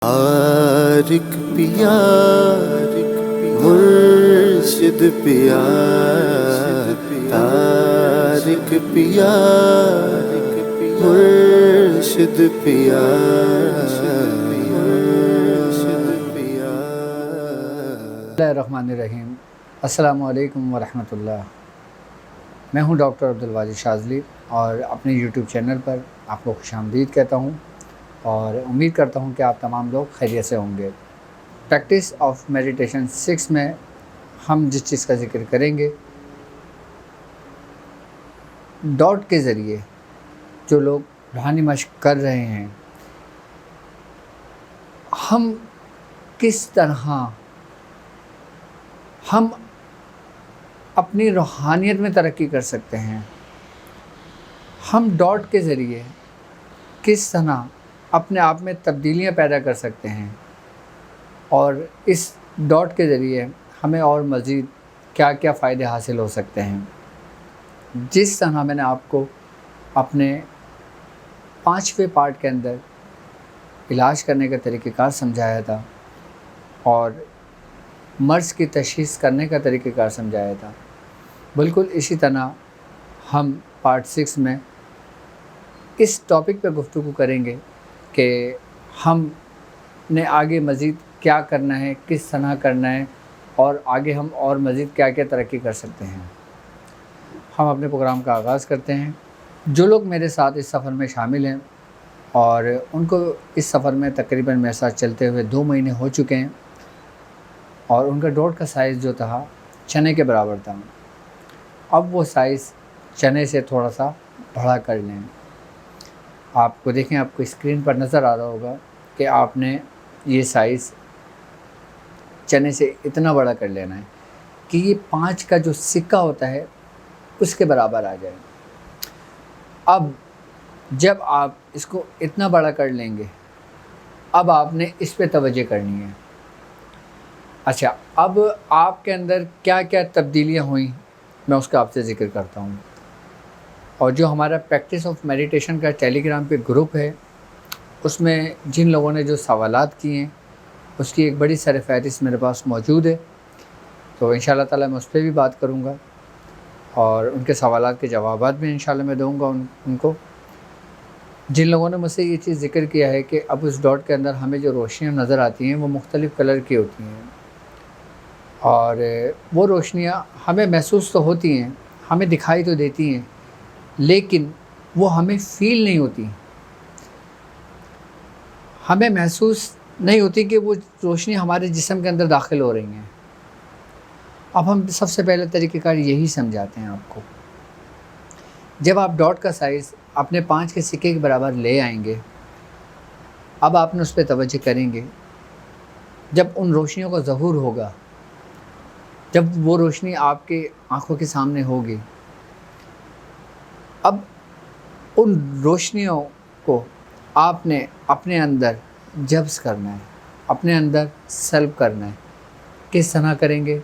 طارق پیا مرشد پیا طارق پیا مرشد پیا بسم اللہ الرحمن الرحیم۔ السلام علیکم ورحمۃ اللہ۔ میں ہوں ڈاکٹر عبدالواجد شاذلی اور اپنے یوٹیوب چینل پر آپ کو خوش آمدید کہتا ہوں اور امید کرتا ہوں کہ آپ تمام لوگ خیریت سے ہوں گے۔ پریکٹس آف میڈیٹیشن 6 میں ہم جس چیز کا ذکر کریں گے، ڈاٹ کے ذریعے جو لوگ روحانی مشق کر رہے ہیں، ہم کس طرح ہم اپنی روحانیت میں ترقی کر سکتے ہیں، ہم ڈاٹ کے ذریعے کس طرح اپنے آپ میں تبدیلیاں پیدا کر سکتے ہیں، اور اس ڈاٹ کے ذریعے ہمیں اور مزید کیا کیا فائدے حاصل ہو سکتے ہیں۔ جس طرح میں نے آپ کو اپنے 5ویں پارٹ کے اندر علاج کرنے کا طریقہ کار سمجھایا تھا اور مرض کی تشخیص کرنے کا طریقہ کار سمجھایا تھا، بالکل اسی طرح ہم پارٹ 6 میں اس ٹاپک پہ گفتگو کریں گے کہ ہم نے آگے مزید کیا کرنا ہے، کس طرح کرنا ہے، اور آگے ہم اور مزید کیا کیا ترقی کر سکتے ہیں۔ ہم اپنے پروگرام کا آغاز کرتے ہیں۔ جو لوگ میرے ساتھ اس سفر میں شامل ہیں اور ان کو اس سفر میں تقریباً میرے ساتھ چلتے ہوئے 2 مہینے ہو چکے ہیں اور ان کا ڈاٹ کا سائز جو تھا چنے کے برابر تھا، اب وہ سائز چنے سے تھوڑا سا بڑا کر لیں۔ آپ کو دیکھیں، آپ کو اسکرین پر نظر آ رہا ہوگا کہ آپ نے یہ سائز چنے سے اتنا بڑا کر لینا ہے کہ یہ 5 کا جو سکہ ہوتا ہے اس کے برابر آ جائے۔ اب جب آپ اس کو اتنا بڑا کر لیں گے، اب آپ نے اس پہ توجہ کرنی ہے۔ اچھا، اب آپ کے اندر کیا کیا تبدیلیاں ہوئیں میں اس کا آپ سے ذکر کرتا ہوں۔ اور جو ہمارا پریکٹس آف میڈیٹیشن کا ٹیلی گرام پہ گروپ ہے، اس میں جن لوگوں نے جو سوالات کیے ہیں اس کی ایک بڑی سر فہرست میرے پاس موجود ہے، تو انشاءاللہ تعالیٰ میں اس پہ بھی بات کروں گا اور ان کے سوالات کے جوابات بھی انشاءاللہ میں دوں گا ان کو۔ جن لوگوں نے مجھ سے یہ چیز ذکر کیا ہے کہ اب اس ڈاٹ کے اندر ہمیں جو روشنیاں نظر آتی ہیں وہ مختلف کلر کی ہوتی ہیں، اور وہ روشنیاں ہمیں محسوس تو ہوتی ہیں، ہمیں دکھائی تو دیتی ہیں، لیکن وہ ہمیں فیل نہیں ہوتی، ہمیں محسوس نہیں ہوتی کہ وہ روشنی ہمارے جسم کے اندر داخل ہو رہی ہیں۔ اب ہم سب سے پہلے طریقہ کار یہی سمجھاتے ہیں آپ کو۔ جب آپ ڈاٹ کا سائز اپنے 5 کے سکے کے برابر لے آئیں گے، اب آپ نے اس پہ توجہ کریں گے۔ جب ان روشنیوں کا ظہور ہوگا، جب وہ روشنی آپ کے آنکھوں کے سامنے ہوگی، اب ان روشنیوں کو آپ نے اپنے اندر جذب کرنا ہے، اپنے اندر سلب کرنا ہے۔ کس طرح کریں گے؟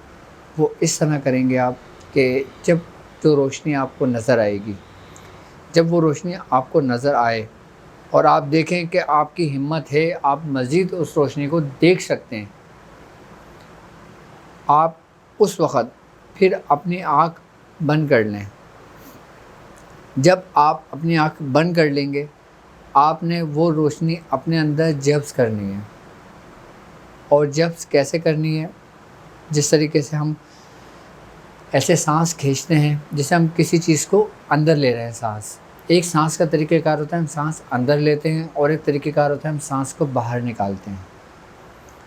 وہ اس طرح کریں گے آپ کہ جب جو روشنی آپ کو نظر آئے گی، جب وہ روشنی آپ کو نظر آئے اور آپ دیکھیں کہ آپ کی ہمت ہے، آپ مزید اس روشنی کو دیکھ سکتے ہیں، آپ اس وقت پھر اپنی آنکھ بند کر لیں۔ جب آپ اپنی آنکھ بند کر لیں گے، آپ نے وہ روشنی اپنے اندر جذب کرنی ہے۔ اور جذب کیسے کرنی ہے؟ جس طریقے سے ہم ایسے سانس کھینچتے ہیں جیسے ہم کسی چیز کو اندر لے رہے ہیں۔ سانس، ایک سانس کا طریقہ کار ہوتا ہے ہم سانس اندر لیتے ہیں، اور ایک طریقہ کار ہوتا ہے ہم سانس کو باہر نکالتے ہیں۔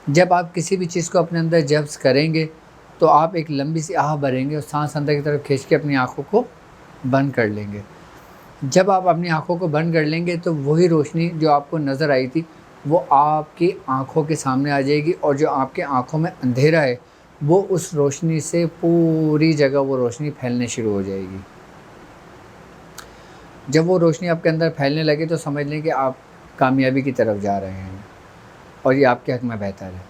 جب آپ کسی بھی چیز کو اپنے اندر جذب کریں گے تو آپ ایک لمبی سی آہ بھریں گے اور سانس اندر کی طرف کھینچ کے اپنی آنکھوں کو بند کر لیں گے۔ جب آپ اپنی آنکھوں کو بند کر لیں گے تو وہی روشنی جو آپ کو نظر آئی تھی وہ آپ کی آنکھوں کے سامنے آ جائے گی، اور جو آپ کے آنکھوں میں اندھیرا ہے وہ اس روشنی سے پوری جگہ وہ روشنی پھیلنے شروع ہو جائے گی۔ جب وہ روشنی آپ کے اندر پھیلنے لگے تو سمجھ لیں کہ آپ کامیابی کی طرف جا رہے ہیں اور یہ آپ کے حق میں بہتر ہے۔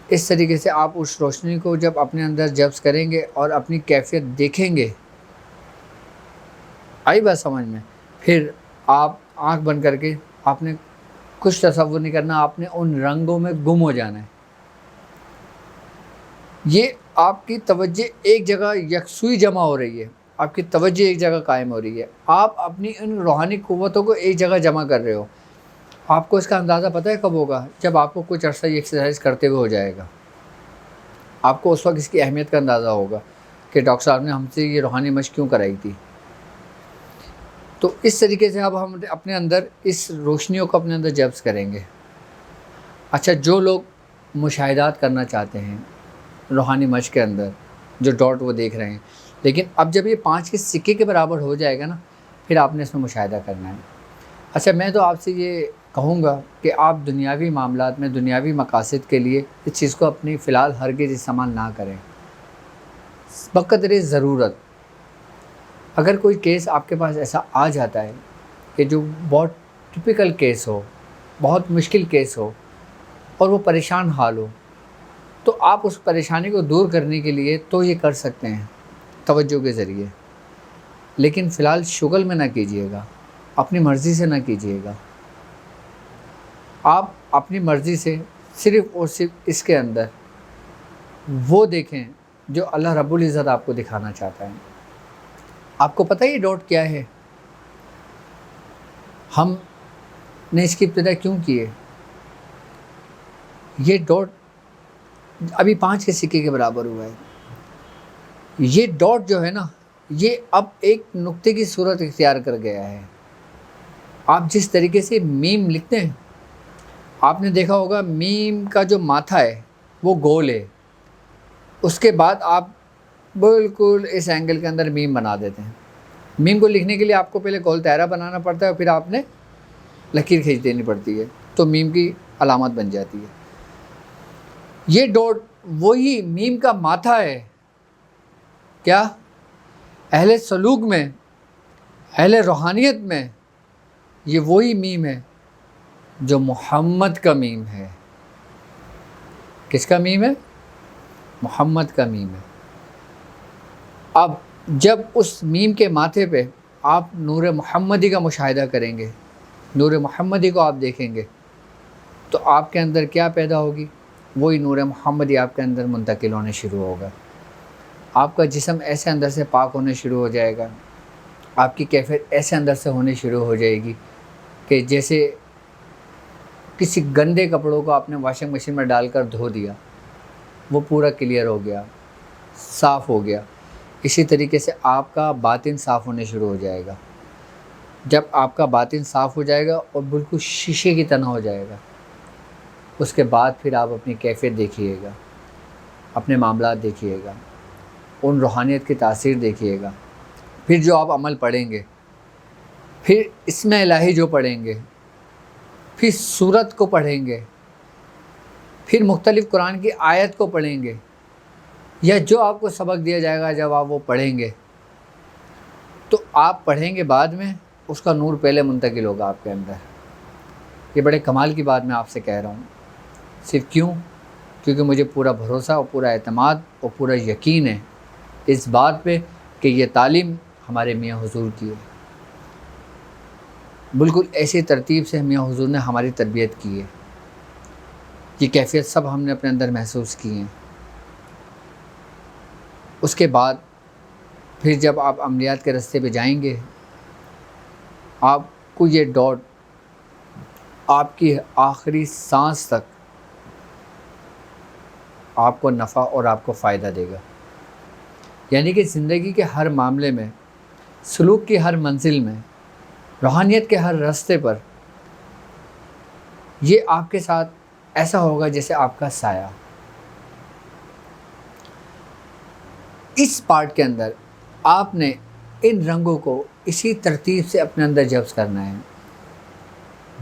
اس طریقے سے آپ اس روشنی کو جب اپنے اندر جذب کریں گے اور اپنی کیفیت دیکھیں گے، آئی بات سمجھ میں؟ پھر آپ آنکھ بند کر کے آپ نے کچھ تصور نہیں کرنا، آپ نے ان رنگوں میں گم ہو جانا ہے۔ یہ آپ کی توجہ ایک جگہ یکسوئی جمع ہو رہی ہے، آپ کی توجہ ایک جگہ قائم ہو رہی ہے، آپ اپنی ان روحانی قوتوں کو ایک جگہ جمع کر رہے ہو۔ آپ کو اس کا اندازہ پتہ ہے کب ہوگا؟ جب آپ کو کچھ عرصہ یہ ایکسرسائز کرتے ہوئے ہو جائے گا، آپ کو اس وقت اس کی اہمیت کا اندازہ ہوگا کہ ڈاکٹر صاحب نے ہم سے یہ روحانی مشق کیوں کرائی تھی۔ تو اس طریقے سے اب ہم اپنے اندر اس روشنیوں کو اپنے اندر جذب کریں گے۔ اچھا، جو لوگ مشاہدات کرنا چاہتے ہیں روحانی مشق کے اندر، جو ڈاٹ وہ دیکھ رہے ہیں، لیکن اب جب یہ 5 کے سکے کے برابر ہو جائے گا نا، پھر آپ نے اس میں مشاہدہ کرنا ہے۔ اچھا، میں تو آپ سے یہ کہوں گا کہ آپ دنیاوی معاملات میں دنیاوی مقاصد کے لیے اس چیز کو اپنی فی الحال ہرگز استعمال نہ کریں بقدر ضرورت۔ اگر کوئی کیس آپ کے پاس ایسا آ جاتا ہے کہ جو بہت ٹپیکل کیس ہو، بہت مشکل کیس ہو اور وہ پریشان حال ہو، تو آپ اس پریشانی کو دور کرنے کے لیے تو یہ کر سکتے ہیں توجہ کے ذریعے، لیکن فی الحال شغل میں نہ کیجیے گا، اپنی مرضی سے نہ کیجیے گا۔ آپ اپنی مرضی سے صرف اور صرف اس کے اندر وہ دیکھیں جو اللہ رب العزت آپ کو دکھانا چاہتا ہے۔ آپ کو پتہ ہے یہ ڈاٹ کیا ہے؟ ہم نے اس کی ابتدا کیوں کی ہے؟ یہ ڈاٹ ابھی 5 کے سکے کے برابر ہوا ہے۔ یہ ڈاٹ جو ہے نا، یہ اب ایک نقطے کی صورت اختیار کر گیا ہے۔ آپ جس طریقے سے میم لکھتے ہیں، آپ نے دیکھا ہوگا میم کا جو ماتھا ہے وہ گول ہے، اس کے بعد آپ بالکل اس اینگل کے اندر میم بنا دیتے ہیں۔ میم کو لکھنے کے لیے آپ کو پہلے گول دائرہ بنانا پڑتا ہے اور پھر آپ نے لکیر کھینچ دینی پڑتی ہے، تو میم کی علامت بن جاتی ہے۔ یہ ڈاٹ وہی میم کا ماتھا ہے۔ کیا؟ اہل سلوک میں، اہل روحانیت میں یہ وہی میم ہے جو محمد کا میم ہے۔ کس کا میم ہے؟ محمد کا میم ہے۔ اب جب اس میم کے ماتھے پہ آپ نور محمدی کا مشاہدہ کریں گے، نور محمدی کو آپ دیکھیں گے، تو آپ کے اندر کیا پیدا ہوگی؟ وہی نور محمدی آپ کے اندر منتقل ہونے شروع ہوگا۔ آپ کا جسم ایسے اندر سے پاک ہونے شروع ہو جائے گا، آپ کی کیفیت ایسے اندر سے ہونے شروع ہو جائے گی کہ جیسے کسی گندے کپڑوں کو آپ نے واشنگ مشین میں ڈال کر دھو دیا، وہ پورا کلیئر ہو گیا، صاف ہو گیا۔ اسی طریقے سے آپ کا باطن صاف ہونے شروع ہو جائے گا۔ جب آپ کا باطن صاف ہو جائے گا اور بالکل شیشے کی طرح ہو جائے گا، اس کے بعد پھر آپ اپنی کیفیت دیکھیے گا، اپنے معاملات دیکھیے گا، ان روحانیت کی تاثیر دیکھیے گا۔ پھر جو آپ عمل پڑھیں گے، پھر اسم الہی جو پڑھیں گے، پھر سورت کو پڑھیں گے، پھر مختلف قرآن کی آیت کو پڑھیں گے، یا جو آپ کو سبق دیا جائے گا جب آپ وہ پڑھیں گے، تو آپ پڑھیں گے بعد میں، اس کا نور پہلے منتقل ہوگا آپ کے اندر۔ یہ بڑے کمال کی بات میں آپ سے کہہ رہا ہوں، صرف کیوں؟ کیونکہ مجھے پورا بھروسہ اور پورا اعتماد اور پورا یقین ہے اس بات پہ کہ یہ تعلیم ہمارے میاں حضور کی ہے۔ بالکل ایسی ترتیب سے میاں حضور نے ہماری تربیت کی ہے۔ یہ کیفیت سب ہم نے اپنے اندر محسوس کی ہیں۔ اس کے بعد پھر جب آپ عملیات کے راستے پہ جائیں گے، آپ کو یہ ڈاٹ آپ کی آخری سانس تک آپ کو نفع اور آپ کو فائدہ دے گا۔ یعنی کہ زندگی کے ہر معاملے میں، سلوک کی ہر منزل میں، روحانیت کے ہر راستے پر یہ آپ کے ساتھ ایسا ہوگا جیسے آپ کا سایہ۔ اس پارٹ کے اندر آپ نے ان رنگوں کو اسی ترتیب سے اپنے اندر جذب کرنا ہے۔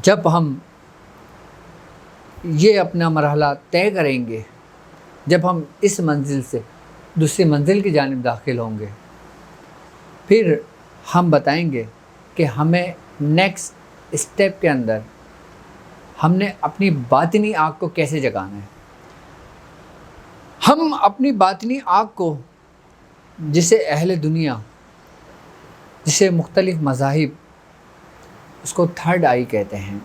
جب ہم یہ اپنا مرحلہ طے کریں گے، جب ہم اس منزل سے دوسری منزل کی جانب داخل ہوں گے، پھر ہم بتائیں گے کہ ہمیں نیکسٹ اسٹیپ کے اندر ہم نے اپنی باطنی آگ کو کیسے جگانا ہے۔ ہم اپنی باطنی آگ کو، جسے اہل دنیا، جسے مختلف مذاہب اس کو تھرڈ آئی کہتے ہیں،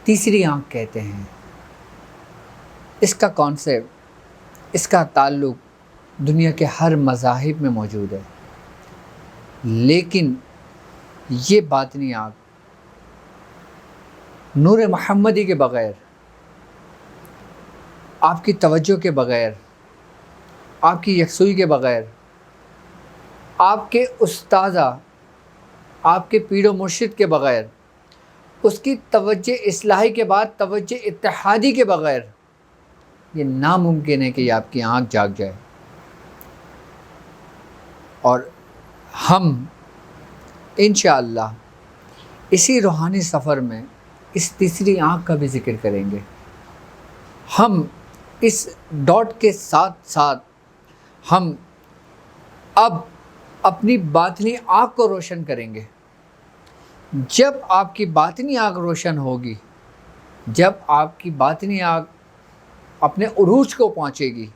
تیسری آنکھ کہتے ہیں. اس کا کانسیپٹ، اس کا تعلق دنیا کے ہر مذاہب میں موجود ہے، لیکن یہ باطنی آنکھ نور محمدی کے بغیر، آپ کی توجہ کے بغیر، آپ کی یکسوئی کے بغیر، آپ کے استاذہ، آپ کے پیر و مرشد کے بغیر، اس کی توجہ اصلاحی کے بعد توجہ اتحادی کے بغیر یہ ناممکن ہے کہ یہ آپ کی آنکھ جاگ جائے. اور ہم انشاءاللہ اسی روحانی سفر میں اس تیسری آنکھ کا بھی ذکر کریں گے. ہم اس ڈاٹ کے ساتھ ساتھ ہم اب اپنی باطنی آنکھ کو روشن کریں گے. جب آپ کی باطنی آنکھ روشن ہوگی، جب آپ کی باطنی آنکھ اپنے عروج کو پہنچے گی،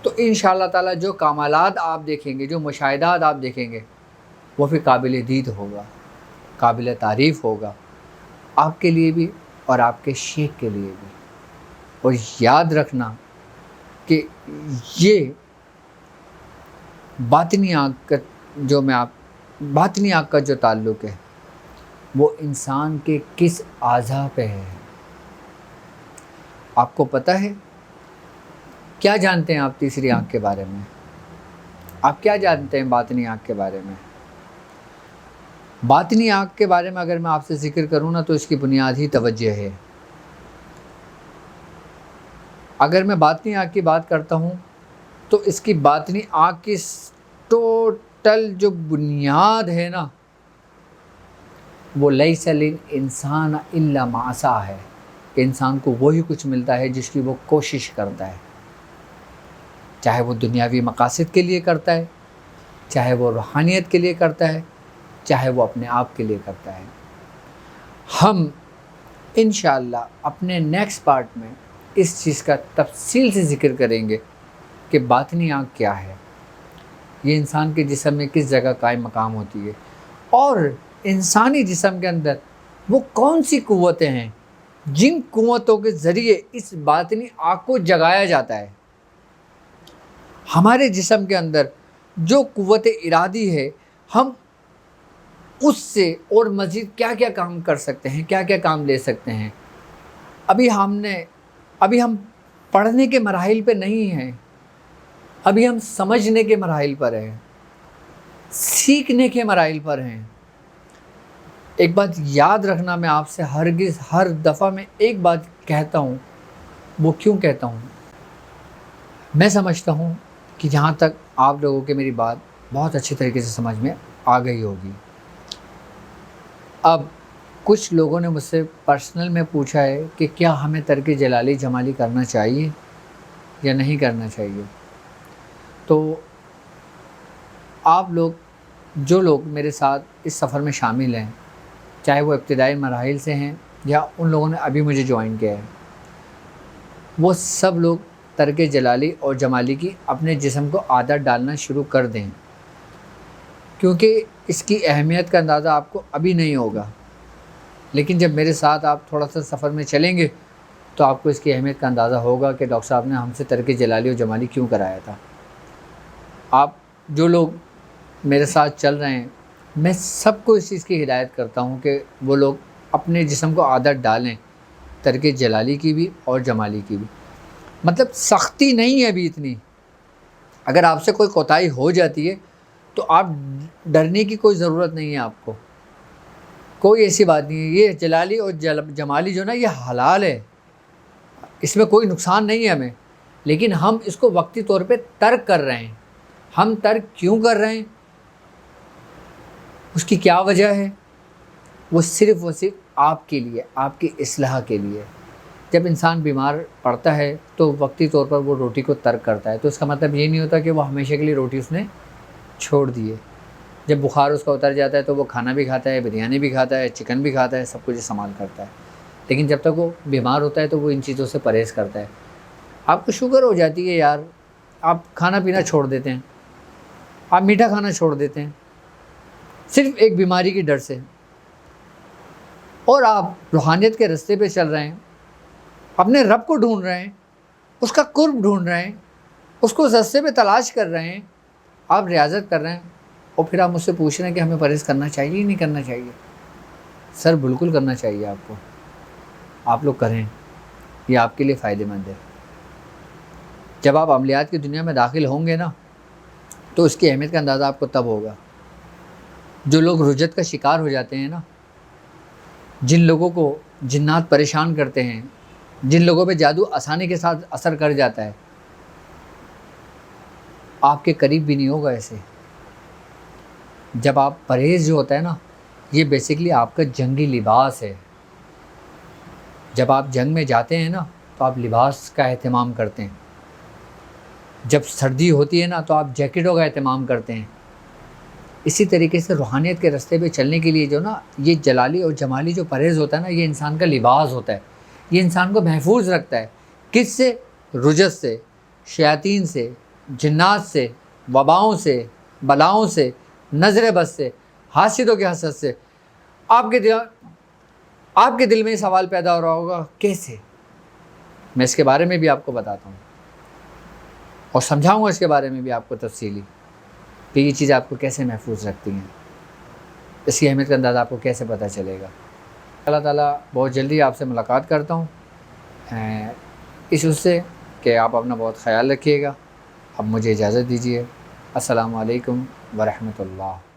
تو انشاءاللہ تعالیٰ جو کمالات آپ دیکھیں گے، جو مشاہدات آپ دیکھیں گے، وہ بھی قابل دید ہوگا، قابل تعریف ہوگا، آپ کے لیے بھی اور آپ کے شیخ کے لیے بھی. اور یاد رکھنا کہ یہ باطنی آنکھ کا باطنی آنکھ کا جو تعلق ہے وہ انسان کے کس اعضاء پہ ہے. آپ کو پتہ ہے کیا جانتے ہیں آپ تیسری آنکھ کے بارے میں؟ آپ کیا جانتے ہیں باطنی آنکھ کے بارے میں؟ باطنی آنکھ کے بارے میں اگر میں آپ سے ذکر کروں نا تو اس کی بنیاد ہی توجہ ہے. اگر میں باطنی آنکھ کی بات کرتا ہوں تو اس کی باطنی آنکھ کی ٹوٹل جو بنیاد ہے نا، وہ لیس للانسان الا ما سعی ہے، کہ انسان کو وہی کچھ ملتا ہے جس کی وہ کوشش کرتا ہے، چاہے وہ دنیاوی مقاصد کے لیے کرتا ہے، چاہے وہ روحانیت کے لیے کرتا ہے، چاہے وہ اپنے آپ کے لیے کرتا ہے. ہم انشاءاللہ اپنے نیکسٹ پارٹ میں اس چیز کا تفصیل سے ذکر کریں گے کہ باطنی آنکھ کیا ہے، یہ انسان کے جسم میں کس جگہ قائم مقام ہوتی ہے، اور انسانی جسم کے اندر وہ کون سی قوتیں ہیں جن قوتوں کے ذریعے اس باطنی آنکھ کو جگایا جاتا ہے. ہمارے جسم کے اندر جو قوت ارادی ہے، ہم اس سے اور مزید کیا کیا کام کر سکتے ہیں، کیا کیا کام لے سکتے ہیں. ابھی ہم پڑھنے کے مراحل پہ نہیں ہیں، ابھی ہم سمجھنے کے مراحل پر ہیں، سیکھنے کے مراحل پر ہیں. ایک بات یاد رکھنا، میں آپ سے ہر دفعہ میں ایک بات کہتا ہوں. وہ کیوں کہتا ہوں؟ میں سمجھتا ہوں کہ جہاں تک آپ لوگوں کے میری بات بہت اچھی طریقے سے سمجھ میں آ گئی ہوگی. اب کچھ لوگوں نے مجھ سے پرسنل میں پوچھا ہے کہ کیا ہمیں ترک جلالی جمالی کرنا چاہیے یا نہیں کرنا چاہیے. تو آپ لوگ، جو لوگ میرے ساتھ اس سفر میں شامل ہیں، چاہے وہ ابتدائی مراحل سے ہیں یا ان لوگوں نے ابھی مجھے جوائن کیا ہے، وہ سب لوگ ترک جلالی اور جمالی کی اپنے جسم کو عادت ڈالنا شروع کر دیں، کیونکہ اس کی اہمیت کا اندازہ آپ کو ابھی نہیں ہوگا، لیکن جب میرے ساتھ آپ تھوڑا سا سفر میں چلیں گے تو آپ کو اس کی اہمیت کا اندازہ ہوگا کہ ڈاکٹر صاحب نے ہم سے ترک جلالی اور جمالی کیوں کرایا تھا. آپ جو لوگ میرے ساتھ چل رہے ہیں، میں سب کو اس چیز کی ہدایت کرتا ہوں کہ وہ لوگ اپنے جسم کو عادت ڈالیں ترک جلالی کی بھی اور جمالی کی بھی. مطلب سختی نہیں ہے ابھی اتنی. اگر آپ سے کوئی کوتاہی ہو جاتی ہے تو آپ ڈرنے کی کوئی ضرورت نہیں ہے. آپ کو کوئی ایسی بات نہیں ہے. یہ جلالی اور جمالی جو نا، یہ حلال ہے، اس میں کوئی نقصان نہیں ہے ہمیں، لیکن ہم اس کو وقتی طور پہ ترک کر رہے ہیں. ہم ترک کیوں کر رہے ہیں، اس کی کیا وجہ ہے؟ وہ صرف آپ کے لیے، آپ کی اصلاح کے لیے. جب انسان بیمار پڑتا ہے تو وقتی طور پر وہ روٹی کو ترک کرتا ہے، تو اس کا مطلب یہ نہیں ہوتا کہ وہ ہمیشہ کے لیے روٹی اس نے چھوڑ دی ہے. جب بخار اس کا اتر جاتا ہے تو وہ کھانا بھی کھاتا ہے، بریانی بھی کھاتا ہے، چکن بھی کھاتا ہے، سب کچھ استعمال کرتا ہے. لیکن جب تک وہ بیمار ہوتا ہے تو وہ ان چیزوں سے پرہیز کرتا ہے. آپ کو شوگر ہو جاتی ہے یار، آپ کھانا پینا چھوڑ دیتے ہیں، آپ میٹھا کھانا چھوڑ دیتے ہیں، صرف ایک بیماری کی ڈر سے. اور آپ روحانیت کے راستے پہ چل رہے ہیں، اپنے رب کو ڈھونڈ رہے ہیں، اس کا قرب ڈھونڈ رہے ہیں، اس کو اس راستے پہ تلاش کر رہے ہیں، آپ ریاضت کر رہے ہیں، اور پھر آپ مجھ سے پوچھ رہے ہیں کہ ہمیں پرہیز کرنا چاہیے ہی نہیں کرنا چاہیے؟ سر بالکل کرنا چاہیے آپ کو، آپ لوگ کریں، یہ آپ کے لیے فائدہ مند ہے۔ جب آپ عملیات کی دنیا میں داخل ہوں گے نا تو اس کی اہمیت کا اندازہ آپ کو تب ہوگا۔ جو لوگ رجت کا شکار ہو جاتے ہیں نا، جن لوگوں کو جنات پریشان کرتے ہیں، جن لوگوں پہ جادو آسانی کے ساتھ اثر کر جاتا ہے، آپ کے قریب بھی نہیں ہوگا ایسے۔ جب آپ پرہیز جو ہوتا ہے نا، یہ بیسیکلی آپ کا جنگی لباس ہے۔ جب آپ جنگ میں جاتے ہیں نا تو آپ لباس کا اہتمام کرتے ہیں، جب سردی ہوتی ہے نا تو آپ جیکٹوں کا اہتمام کرتے ہیں۔ اسی طریقے سے روحانیت کے راستے پہ چلنے کے لیے جو نا یہ جلالی اور جمالی جو پرہیز ہوتا ہے نا، یہ انسان کا لباس ہوتا ہے، یہ انسان کو محفوظ رکھتا ہے۔ کس سے؟ رجت سے، شیاطین سے، جنات سے، وباؤں سے، بلاؤں سے، نظر بد سے، حاسدوں کے حسد سے۔ آپ کے دل میں یہ سوال پیدا ہو رہا ہوگا کیسے؟ میں اس کے بارے میں بھی آپ کو بتاتا ہوں اور سمجھاؤں گا اس کے بارے میں بھی آپ کو تفصیلی کہ یہ چیز آپ کو کیسے محفوظ رکھتی ہیں، اس کی اہمیت کا اندازہ آپ کو کیسے پتہ چلے گا۔ اللہ تعالیٰ بہت جلدی آپ سے ملاقات کرتا ہوں اس سے کہ آپ اپنا بہت خیال رکھیے گا۔ اب مجھے اجازت دیجیے۔ السلام علیکم ورحمۃ اللہ۔